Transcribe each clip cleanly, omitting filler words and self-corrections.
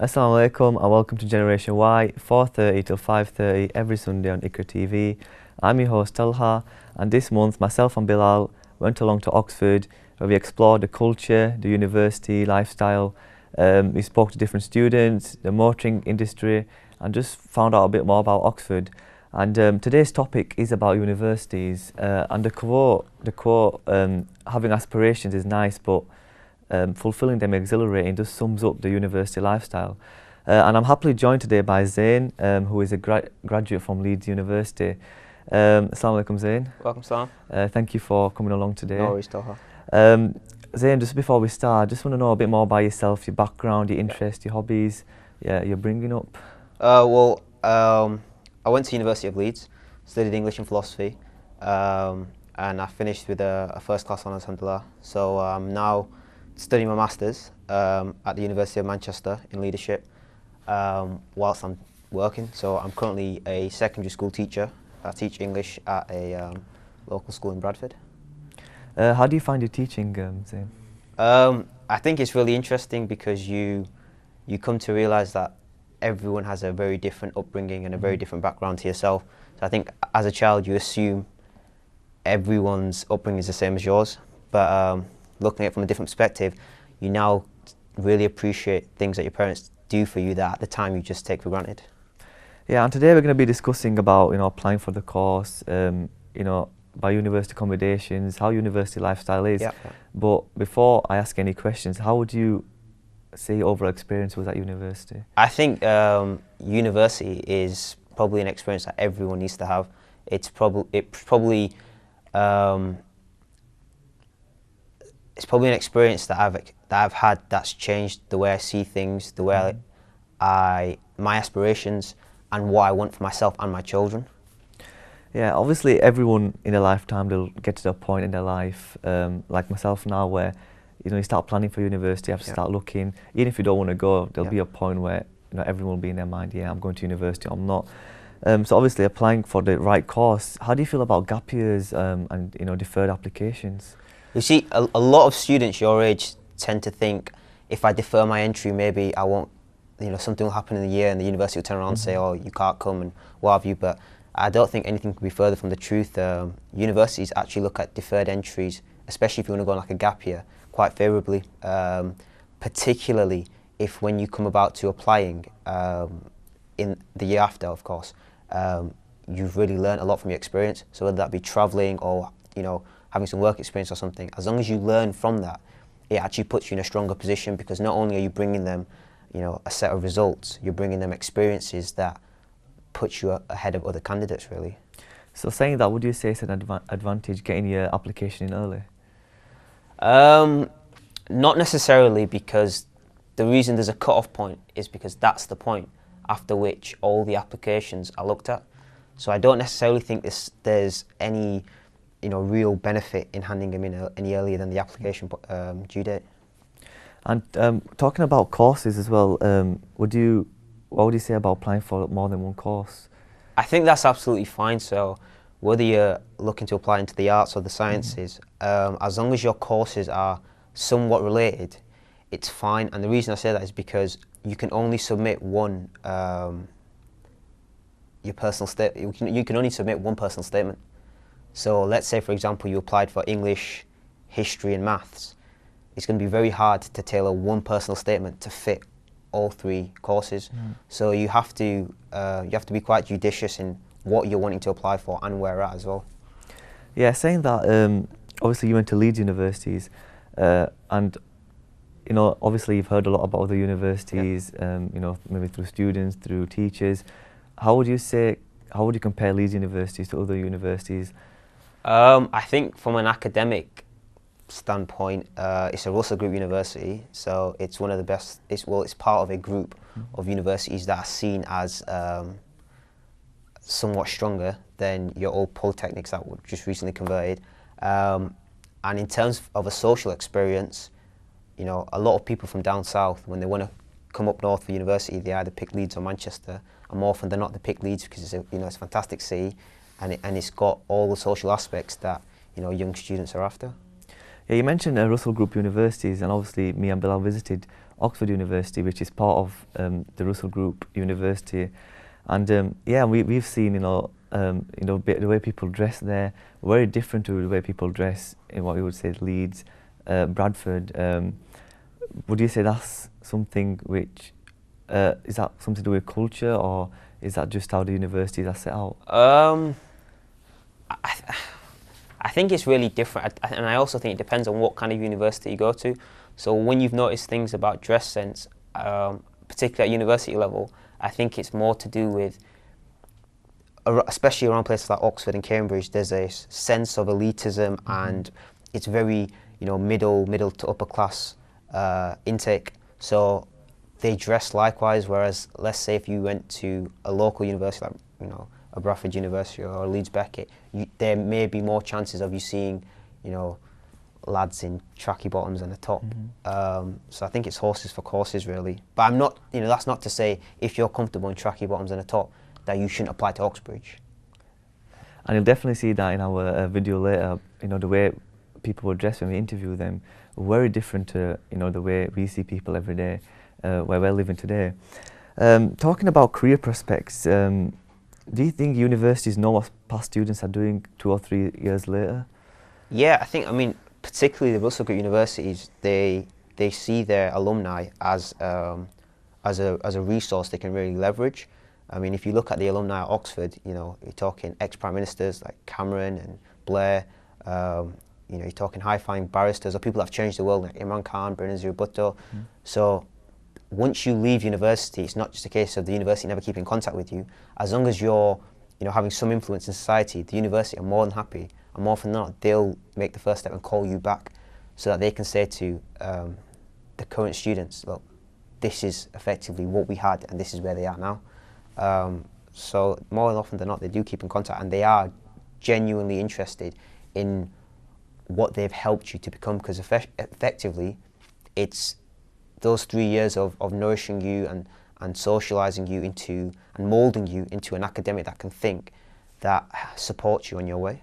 Assalamu alaikum and welcome to Generation Y, 4:30 till 5:30 every Sunday on IQRA TV. I'm your host Talha, and this month myself and Bilal went along to Oxford where we explored the culture, the university lifestyle. We spoke to different students, the motoring industry, and just found out a bit more about Oxford. And today's topic is about universities. And the quote, having aspirations is nice, but fulfilling them exhilarating just sums up the university lifestyle. And I'm happily joined today by Zain, who is a graduate from Leeds University. Assalamu alaikum, Zain. Welcome, Salam. Thank you for coming along today. No worries, Talha. Zain, just before we start, I just want to know a bit more about yourself, your background, your interests, your hobbies, your bringing up. I went to University of Leeds, studied English and philosophy, and I finished with a first class honours, alhamdulillah. So I'm now studying my masters at the University of Manchester in leadership whilst I'm working. So I'm currently a secondary school teacher. I teach English at a local school in Bradford. How do you find your teaching, Zain? I think it's really interesting because you come to realise that everyone has a very different upbringing and a very different background to yourself. So I think as a child you assume everyone's upbringing is the same as yours, but looking at it from a different perspective, you now really appreciate things that your parents do for you that at the time you just take for granted. Yeah, and today we're going to be discussing about applying for the course, by university accommodations, how university lifestyle is. Yeah. But before I ask any questions, how would you say your overall experience was at university? I think university is probably an experience that everyone needs to have. It's probably an experience that I've had that's changed the way I see things, the way my aspirations and what I want for myself and my children. Yeah, obviously everyone in their lifetime, they'll get to that point in their life, like myself now, where you start planning for university, you have to start looking. Even if you don't want to go, there'll be a point where everyone will be in their mind, yeah, I'm going to university, I'm not. So obviously applying for the right course, how do you feel about gap years and deferred applications? You see, a lot of students your age tend to think, if I defer my entry, maybe I won't, something will happen in the year and the university will turn around and say, oh, you can't come and what have you. But I don't think anything could be further from the truth. Universities actually look at deferred entries, especially if you want to go on like a gap year, quite favourably, particularly if when you come about to applying in the year after, of course, you've really learned a lot from your experience. So whether that be travelling or having some work experience or something, as long as you learn from that, it actually puts you in a stronger position, because not only are you bringing them a set of results, you're bringing them experiences that puts you ahead of other candidates, really. So saying that, would you say it's an advantage getting your application in early? Not necessarily, because the reason there's a cut-off point is because that's the point after which all the applications are looked at. So I don't necessarily think there's any real benefit in handing them in any earlier than the application due date. And talking about courses as well, what would you say about applying for more than one course? I think that's absolutely fine. So whether you're looking to apply into the arts or the sciences, as long as your courses are somewhat related, it's fine. And the reason I say that is because you can only submit one your personal statement. You can only submit one personal statement. So let's say, for example, you applied for English, history and maths. It's going to be very hard to tailor one personal statement to fit all three courses. So you have to be quite judicious in what you're wanting to apply for and where at as well. Yeah, saying that, obviously you went to Leeds universities, and obviously you've heard a lot about other universities, maybe through students, through teachers. How would you compare Leeds universities to other universities? I think from an academic standpoint, it's a Russell Group university, so it's one of the best. It's part of a group of universities that are seen as somewhat stronger than your old polytechnics that were just recently converted. And in terms of a social experience, a lot of people from down south, when they want to come up north for university, they either pick Leeds or Manchester, and more often than not they pick Leeds because it's a fantastic city, and it's got all the social aspects that young students are after. Yeah, you mentioned Russell Group universities, and obviously me and Bilal visited Oxford University, which is part of the Russell Group University. And yeah, we've seen, the way people dress there, very different to the way people dress in what we would say Leeds, Bradford. Would you say that's something which, is that something to do with culture, or is that just how the universities are set out? I think it's really different, and I also think it depends on what kind of university you go to. So when you've noticed things about dress sense, particularly at university level, I think it's more to do with, especially around places like Oxford and Cambridge, there's a sense of elitism, and it's very, middle to upper class intake. So they dress likewise, whereas let's say if you went to a local university like, a Bradford University or a Leeds Beckett, there may be more chances of you seeing, lads in tracky bottoms and a top. So I think it's horses for courses, really. But I'm not, that's not to say if you're comfortable in tracky bottoms and a top that you shouldn't apply to Oxbridge. And you'll definitely see that in our video later. The way people were dressed when we interview them, very different to the way we see people every day, where we're living today. Talking about career prospects, do you think universities know what past students are doing 2 or 3 years later? Yeah, I mean, particularly the Russell Group universities, they see their alumni as a resource they can really leverage. I mean, if you look at the alumni at Oxford, you're talking ex-prime ministers like Cameron and Blair. You're talking high-flying barristers or people that have changed the world, like Imran Khan, Benazir Bhutto. So once you leave university, it's not just a case of the university never keeping contact with you. As long as you're, having some influence in society, the university are more than happy, and more often than not, they'll make the first step and call you back, so that they can say to the current students, look, this is effectively what we had, and this is where they are now. So more often than not, they do keep in contact, and they are genuinely interested in what they've helped you to become, because effectively, it's those 3 years of nourishing you and socialising you into, and moulding you into an academic that can think, that supports you on your way.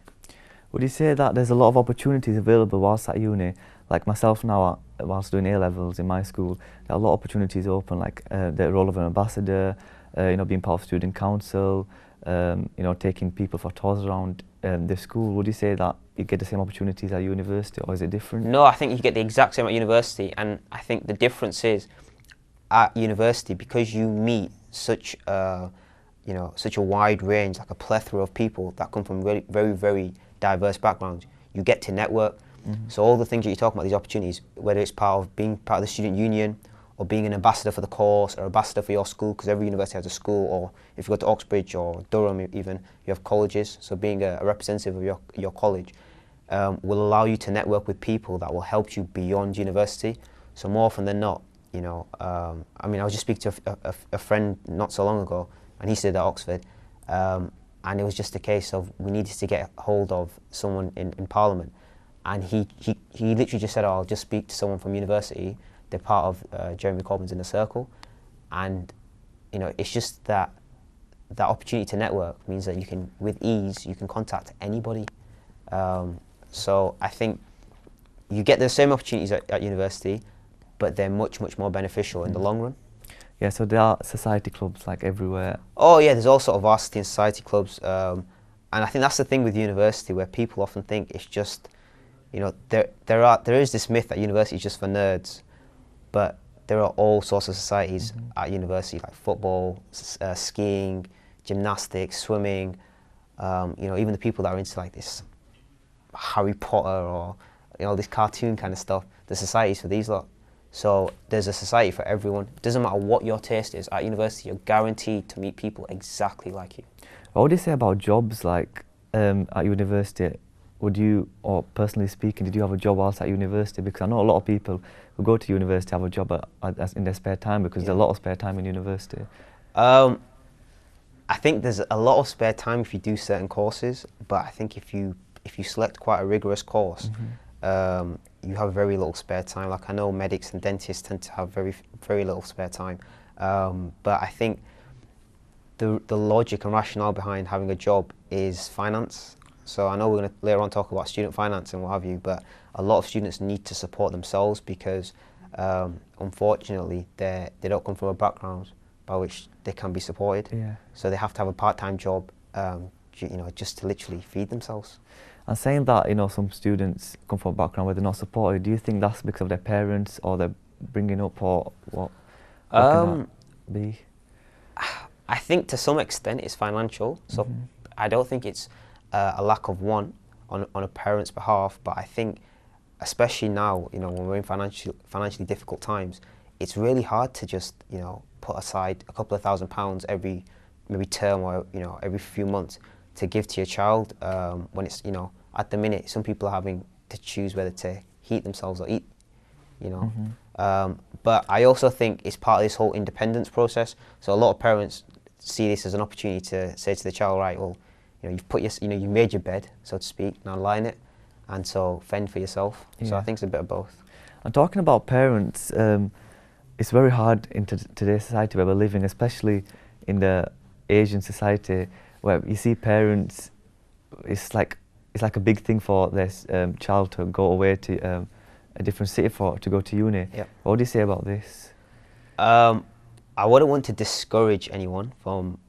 Would you say that there's a lot of opportunities available whilst at uni? Like myself now, whilst doing A-levels in my school, there are a lot of opportunities open, like the role of an ambassador, being part of student council, taking people for tours around the school. Would you say that you get the same opportunities at university, or is it different? No, I think you get the exact same at university, and I think the difference is at university, because you meet such a wide range, like a plethora of people that come from very, very, very diverse backgrounds. You get to network. So all the things that you're talking about, these opportunities, whether it's being part of the student union, or being an ambassador for the course, or ambassador for your school, because every university has a school, or if you go to Oxbridge or Durham even, you have colleges, so being a representative of your college will allow you to network with people that will help you beyond university. So more often than not, I mean, I was just speaking to a friend not so long ago, and he stayed at Oxford, and it was just a case of we needed to get hold of someone in Parliament, and he literally just said, oh, I'll just speak to someone from university. They're part of Jeremy Corbyn's Inner Circle, and it's just that opportunity to network means that you can, with ease, you can contact anybody. So I think you get the same opportunities at university, but they're much, much more beneficial in the long run. Yeah, so there are society clubs like everywhere. Oh yeah, there's all sort of varsity and society clubs, and I think that's the thing with university, where people often think it's just, there is this myth that university is just for nerds, but there are all sorts of societies at university, like football, skiing, gymnastics, swimming, even the people that are into like this Harry Potter or this cartoon kind of stuff, the societies for these lot. So there's a society for everyone. It doesn't matter what your taste is. At university, you're guaranteed to meet people exactly like you. What would you say about jobs, like at university? Would you, or personally speaking, did you have a job whilst at university? Because I know a lot of people who go to university have a job in their spare time, because there's a lot of spare time in university. I think there's a lot of spare time if you do certain courses, but I think if you select quite a rigorous course, you have very little spare time. Like I know medics and dentists tend to have very, very little spare time, but I think the logic and rationale behind having a job is finance. So I know we're going to later on talk about student finance and what have you, but a lot of students need to support themselves, because unfortunately, they don't come from a background by which they can be supported. Yeah. So they have to have a part-time job, just to literally feed themselves. And saying that, some students come from a background where they're not supported, do you think that's because of their parents or their bringing up, or what can that be? I think to some extent it's financial. So I don't think it's a lack of want on a parent's behalf, but I think, especially now, when we're in financially difficult times, it's really hard to just, put aside a couple of £1,000 every maybe term or, every few months to give to your child, when it's, at the minute, some people are having to choose whether to heat themselves or eat, But I also think it's part of this whole independence process. So a lot of parents see this as an opportunity to say to the child, right, well, you've put you made your bed, so to speak, now lie in it, and so fend for yourself. Yeah. So I think it's a bit of both. And talking about parents, it's very hard in today's society where we're living, especially in the Asian society, where you see parents, it's like a big thing for their child to go away to a different city to go to uni. Yep. What do you say about this? I wouldn't want to discourage anyone from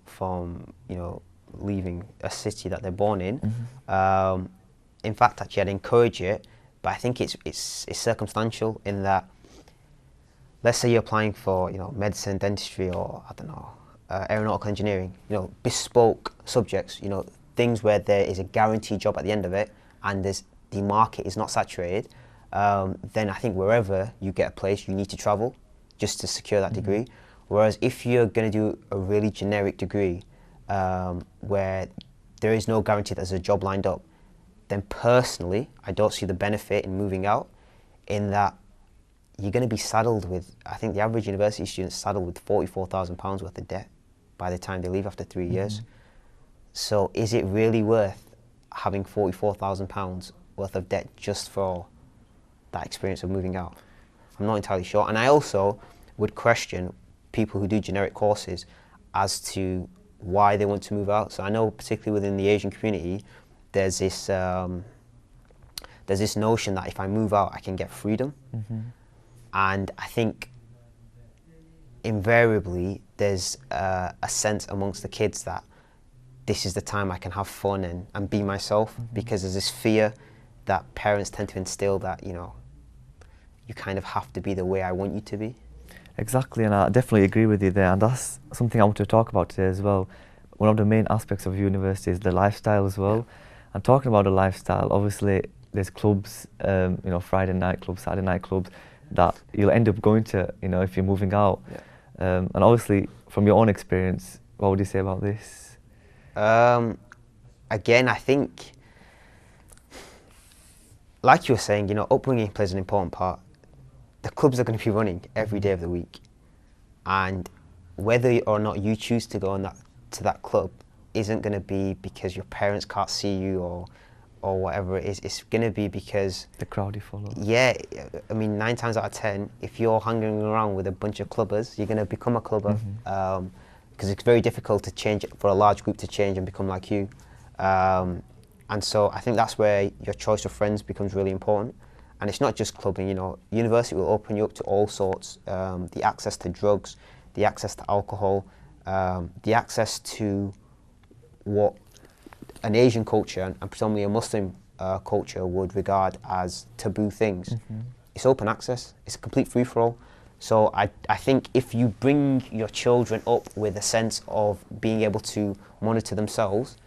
leaving a city that they're born in. In fact, actually, I'd encourage it, but I think it's circumstantial in that, let's say you're applying for medicine, dentistry, or I don't know, aeronautical engineering, bespoke subjects, things where there is a guaranteed job at the end of it, and the market is not saturated. Then I think wherever you get a place, you need to travel just to secure that degree. Whereas if you're going to do a really generic degree where there is no guarantee that there's a job lined up, then personally, I don't see the benefit in moving out, in that you're going to be saddled with, I think the average university student's saddled with £44,000 worth of debt by the time they leave after 3 years. So is it really worth having £44,000 worth of debt just for that experience of moving out? I'm not entirely sure. And I also would question people who do generic courses as to why they want to move out. So I know particularly within the Asian community, there's this notion that if I move out, I can get freedom. And I think invariably there's a sense amongst the kids that this is the time I can have fun and be myself, because there's this fear that parents tend to instill that, you kind of have to be the way I want you to be. Exactly, and I definitely agree with you there, and that's something I want to talk about today as well. One of the main aspects of university is the lifestyle as well. And talking about the lifestyle, obviously there's clubs, Friday night clubs, Saturday night clubs, that you'll end up going to, if you're moving out. And obviously, from your own experience, what would you say about this? Again, I think, like you were saying, upbringing plays an important part. The clubs are going to be running every day of the week, and whether or not you choose to go to that club isn't going to be because your parents can't see you or whatever it is. It's going to be because the crowd you follow. Yeah, I mean, 9 times out of 10, if you're hanging around with a bunch of clubbers, you're going to become a clubber, because it's very difficult to change, for a large group to change and become like you. And so I think that's where your choice of friends becomes really important. And it's not just clubbing, university will open you up to all sorts, the access to drugs, the access to alcohol, the access to what an Asian culture and predominantly a Muslim culture would regard as taboo things. It's open access, it's a complete free-for-all. So I think if you bring your children up with a sense of being able to monitor themselves,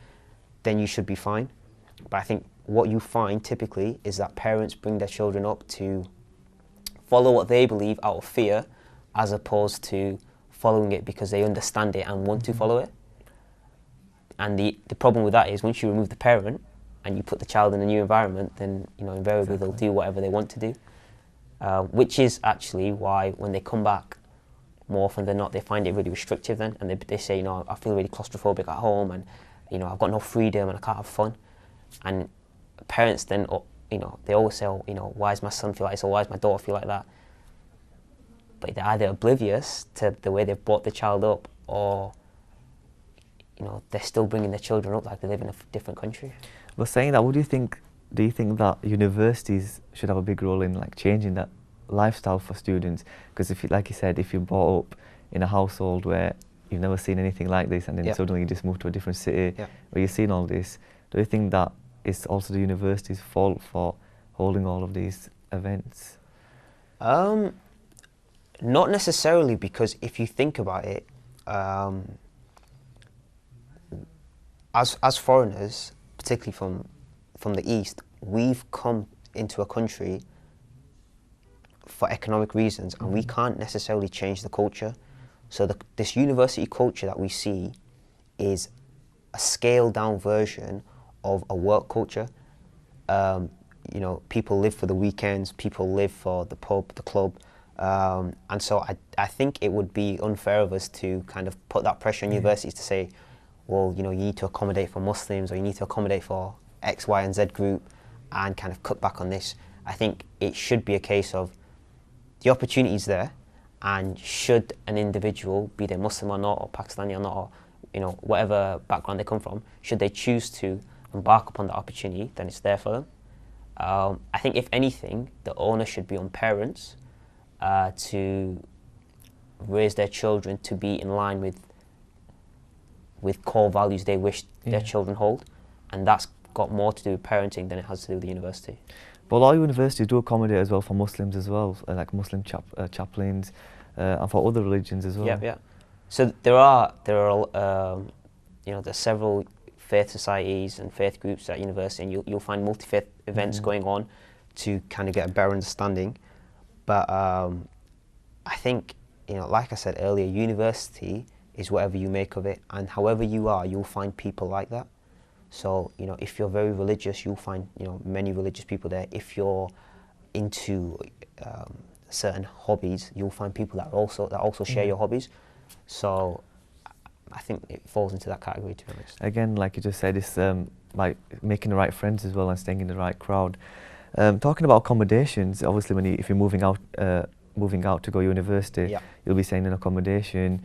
then you should be fine. But I think what you find typically is that parents bring their children up to follow what they believe out of fear, as opposed to following it because they understand it and want to follow it. And the problem with that is, once you remove the parent and you put the child in a new environment, then invariably they'll do whatever they want to do. Which is actually why when they come back, more often than not, they find it really restrictive then, and they say, I feel really claustrophobic at home, and I've got no freedom and I can't have fun. And parents then, they always say, why does my son feel like this, or why does my daughter feel like that? But they're either oblivious to the way they've brought the child up, or they're still bringing their children up like they live in a different country. Well, saying that, do you think that universities should have a big role in changing that lifestyle for students? Because if you, like you said, if you're brought up in a household where you've never seen anything like this, and then suddenly you just move to a different city where you've seen all this, do you think that it's also the university's fault for holding all of these events? Not necessarily, because if you think about it, as foreigners, particularly from the East, we've come into a country for economic reasons, and we can't necessarily change the culture. So this university culture that we see is a scaled down version of a work culture. You know, people live for the weekends, people live for the pub, the club, and so I think it would be unfair of us to kind of put that pressure on universities to say, well, you know, you need to accommodate for Muslims, or you need to accommodate for X, Y, and Z group, and kind of cut back on this. I think it should be a case of the opportunity's there, and should an individual, be they Muslim or not, or Pakistani or not, or you know, whatever background they come from, should they choose to embark upon the opportunity, then it's there for them. I think if anything, the onus should be on parents to raise their children to be in line with core values they wish their children hold, and that's got more to do with parenting than it has to do with the university. But a lot of universities do accommodate as well for Muslims as well, like Muslim chaplains, and for other religions as well. Yeah. So there are you know, there's several faith societies and faith groups at university, and you'll find multi-faith events going on to kind of get a better understanding. But I think, you know, like I said earlier, university is whatever you make of it, and however you are, you'll find people like that. So, you know, if you're very religious, you'll find, you know, many religious people there. If you're into certain hobbies, you'll find people that also share your hobbies. So I think it falls into that category, to be honest. Again, like you just said, it's like making the right friends as well and staying in the right crowd. Talking about accommodations, obviously, if you're moving out to go university, you'll be staying in accommodation,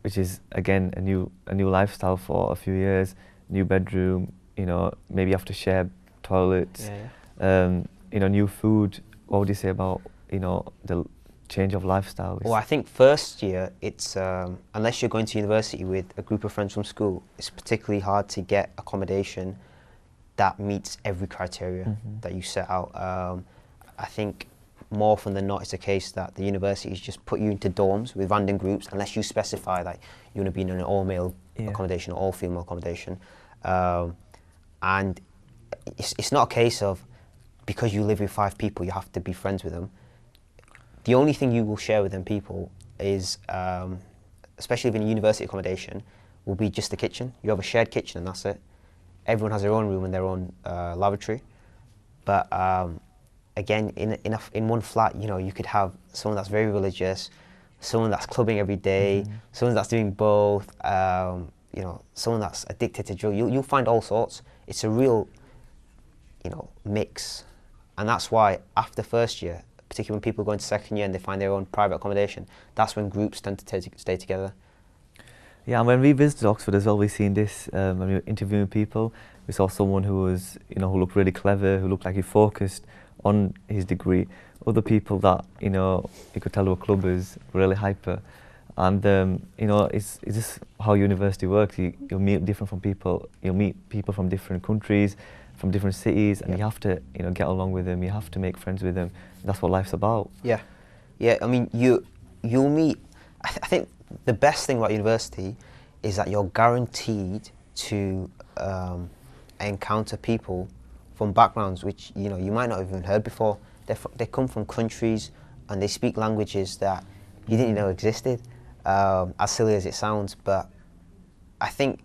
which is again a new lifestyle for a few years. New bedroom, you know, maybe you have to share toilets, you know, new food. What would you say about, you know, the change of lifestyle? Well, I think first year, it's unless you're going to university with a group of friends from school, it's particularly hard to get accommodation that meets every criteria that you set out. I think more often than not, it's a case that the universities just put you into dorms with random groups, unless you specify that you want to be in an all-male accommodation or all-female accommodation. And it's not a case of, because you live with 5 people, you have to be friends with them. The only thing you will share with them people is, especially in a university accommodation, will be just the kitchen. You have a shared kitchen and that's it. Everyone has their own room and their own lavatory. But again, in one flat, you know, you could have someone that's very religious, someone that's clubbing every day, someone that's doing both, you know, someone that's addicted to drugs. You'll find all sorts. It's a real, you know, mix. And that's why after first year, particularly when people go into second year and they find their own private accommodation, that's when groups tend to stay together. Yeah, and when we visited Oxford as well, we've seen this, when we were interviewing people, we saw someone who was, you know, who looked really clever, who looked like he focused on his degree. Other people that, you know, you could tell were clubbers, really hyper. And, you know, it's just how university works. You'll meet you'll meet people from different countries, from different cities, and you have to, you know, get along with them, you have to make friends with them. That's what life's about. Yeah, I mean, you'll meet, I think the best thing about university is that you're guaranteed to encounter people from backgrounds which, you know, you might not have even heard before. They come from countries and they speak languages that you didn't know existed, as silly as it sounds, but I think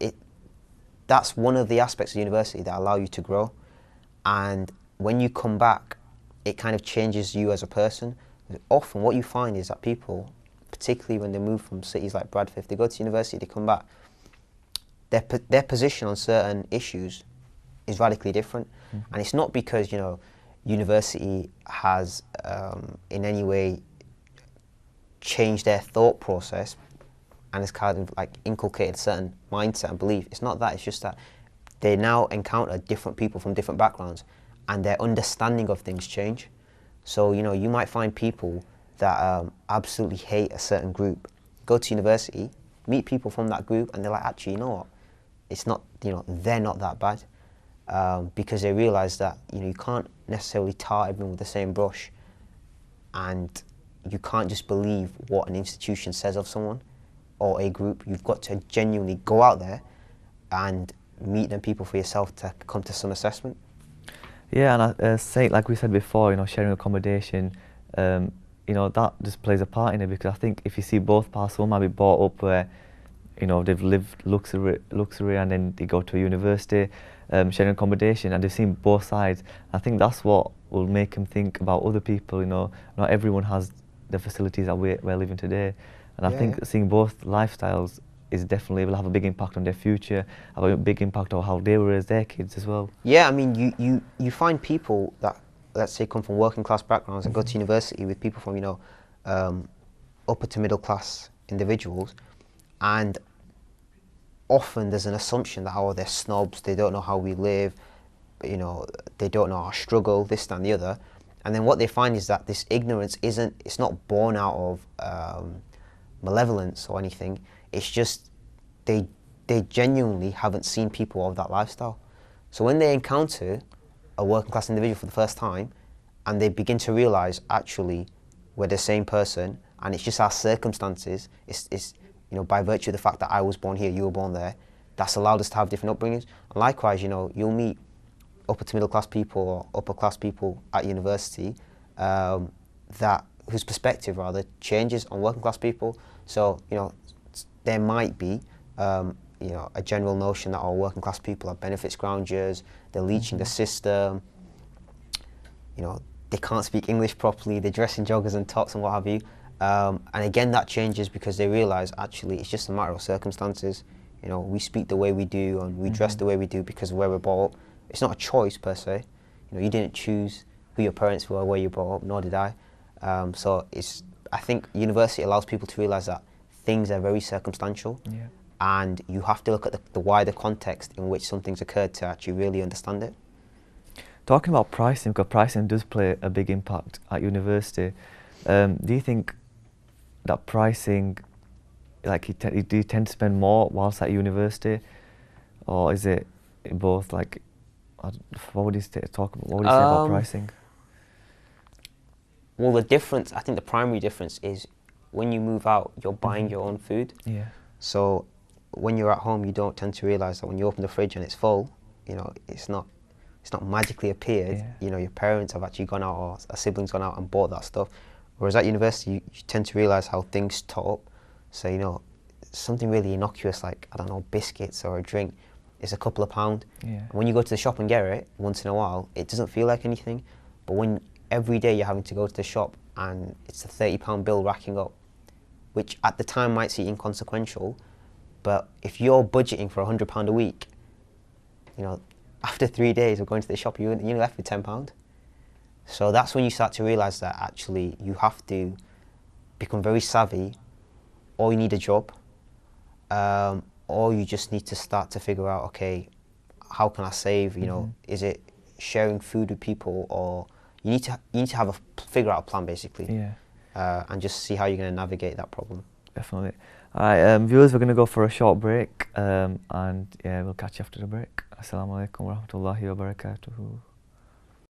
that's one of the aspects of university that allow you to grow. And when you come back, it kind of changes you as a person. Often what you find is that people, particularly when they move from cities like Bradford, if they go to university, they come back, their position on certain issues is radically different. And it's not because, you know, university has in any way changed their thought process and has kind of like inculcated certain mindset and belief. It's not that, it's just that they now encounter different people from different backgrounds and their understanding of things change. So, you know, you might find people that absolutely hate a certain group, go to university, meet people from that group, and they're like, actually, you know what? It's not, you know, they're not that bad, because they realize that, you know, you can't necessarily tar everyone with the same brush, and you can't just believe what an institution says of someone or a group. You've got to genuinely go out there and meet them people for yourself to come to some assessment. Yeah, and like we said before, you know, sharing accommodation, you know, that just plays a part in it, because I think if you see both parts, someone might be brought up where, you know, they've lived luxury and then they go to a university, sharing accommodation, and they've seen both sides. I think that's what will make them think about other people. You know, not everyone has the facilities that we're living today, and I think seeing both lifestyles is definitely will have a big impact on their future, have a big impact on how they will raise their kids as well. Yeah, I mean, you find people that, let's say, come from working class backgrounds and go to university with people from, you know, upper to middle class individuals, and often there's an assumption that, oh, they're snobs, they don't know how we live, you know, they don't know our struggle, this, that, and the other. And then what they find is that this ignorance it's not born out of malevolence or anything. It's just they genuinely haven't seen people of that lifestyle. So when they encounter a working class individual for the first time, and they begin to realize, actually, we're the same person, and it's just our circumstances, it's you know, by virtue of the fact that I was born here, you were born there, that's allowed us to have different upbringings. And likewise, you know, you'll meet upper to middle class people or upper class people at university whose perspective rather changes on working class people. So, you know, there might be you know, a general notion that all working class people are benefits grounders, they're leeching the system, you know, they can't speak English properly, they dress in joggers and tops and what have you. And again, that changes because they realise, actually, it's just a matter of circumstances. You know, we speak the way we do and we dress the way we do because of where we're brought up. It's not a choice per se. You know, you didn't choose who your parents were, where you brought up, nor did I. So I think university allows people to realise that things are very circumstantial, and you have to look at the wider context in which something's occurred to actually really understand it. Talking about pricing, because pricing does play a big impact at university, do you think that pricing, like, do you tend to spend more whilst at university, or is it both? Like, what would you say about pricing? Well, the difference, I think the primary difference is when you move out, you're buying your own food. Yeah. So when you're at home, you don't tend to realise that when you open the fridge and it's full, you know, it's not magically appeared. Yeah. You know, your parents have actually gone out, or a sibling's gone out and bought that stuff. Whereas at university, you tend to realise how things tot up. So, you know, something really innocuous like, I don't know, biscuits or a drink is a couple of £. Yeah. And when you go to the shop and get it once in a while, it doesn't feel like anything. But when every day you're having to go to the shop and it's a £30 bill racking up, which at the time might seem inconsequential, but if you're budgeting for £100 a week, you know, after 3 days of going to the shop, you're left with £10. So that's when you start to realise that actually you have to become very savvy, or you need a job, or you just need to start to figure out, okay, how can I save? You know, is it sharing food with people, or you need to have figure out a plan basically, and just see how you're going to navigate that problem. Definitely. All right, viewers, we're going to go for a short break, and yeah, we'll catch you after the break. Assalamu alaikum wa rahmatullahi wa barakatuhu.